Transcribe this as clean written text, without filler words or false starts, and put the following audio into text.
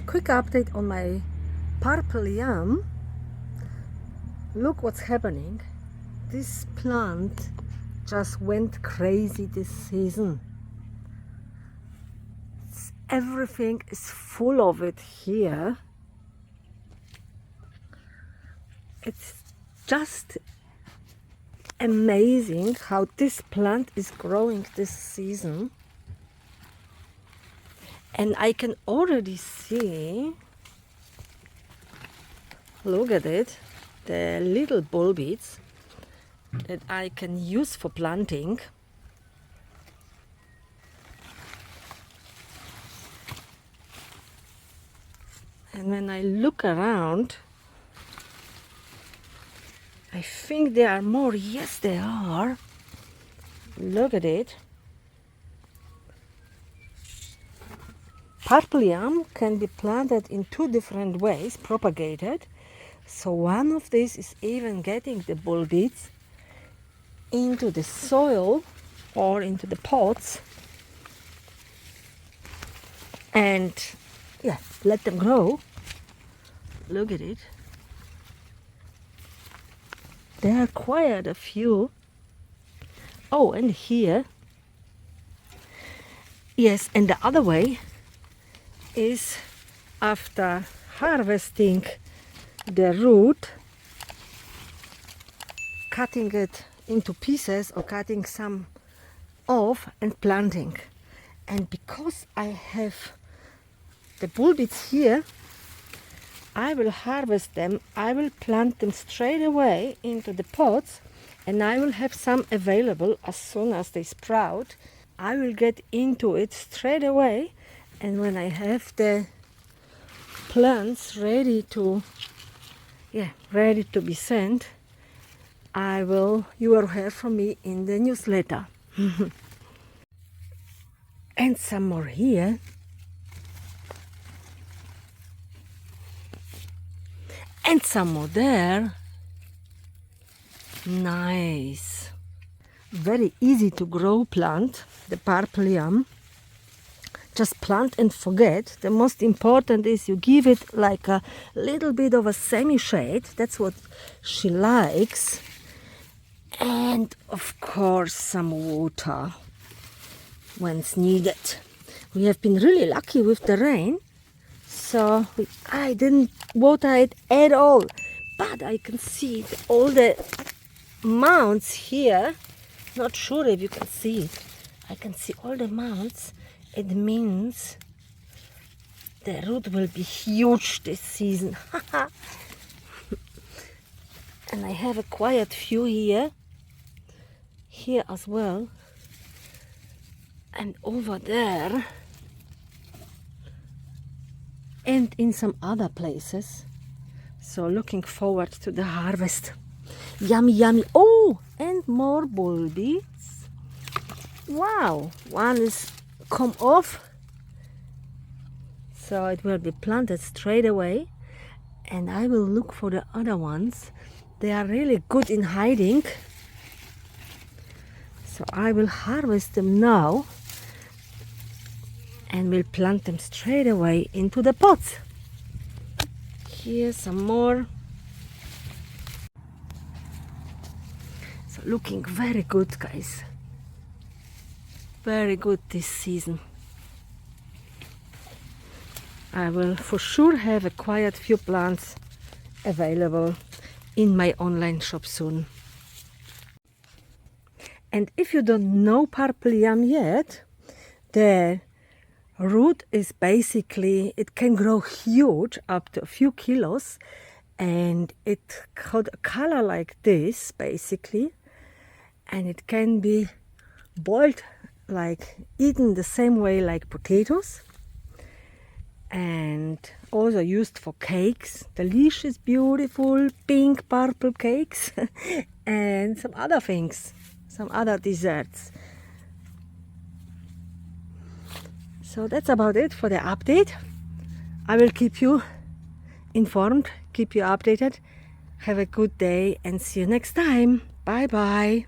quick update on my purple yam. Look what's happening. This plant just went crazy this season. Everything is full of it here. It's just amazing how this plant is growing this season. And I can already see, look at it, the little bulbs that I can use for planting. And when I look around, I think there are more. Yes, there are. Look at it. Purple yam can be planted in two different ways, propagated. So one of these is even getting the bulbs into the soil or into the pots and let them grow. Look at it. There are quite a few. Oh, and here. Yes, and the other way is after harvesting the root, cutting it into pieces or cutting some off and planting. And because I have the bulbs here, I will harvest them, I will plant them straight away into the pots, and I will have some available as soon as they sprout. I will get into it straight away, and when I have the plants ready to be sent, you will hear from me in the newsletter. And some more here. And some more there. Nice. Very easy to grow plant, the purple yam. Just plant and forget. The most important is you give it like a little bit of a semi-shade. That's what she likes. And of course some water when it's needed. We have been really lucky with the rain. So I didn't water it at all. But I can see all the mounds here. Not sure if you can see it. I can see all the mounds. It means the root will be huge this season. And I have a quite few here as well, and over there, and in some other places. So looking forward to the harvest. Yummy, yummy. Oh, and more bulbs. Wow, one is come off, so it will be planted straight away, and I will look for the other ones. They are really good in hiding, so I will harvest them now and will plant them straight away into the pots. Here's some more. So looking very good, guys. Very good this season. I will for sure have a quite few plants available in my online shop soon. And if you don't know purple yam yet, the root is basically, it can grow huge, up to a few kilos, and it got a color like this basically, and it can be boiled, like eaten the same way like potatoes, and also used for cakes, delicious, beautiful pink purple cakes and some other things, some other desserts. So that's about it for the update. I will keep you informed, keep you updated. Have a good day and see you next time. Bye bye.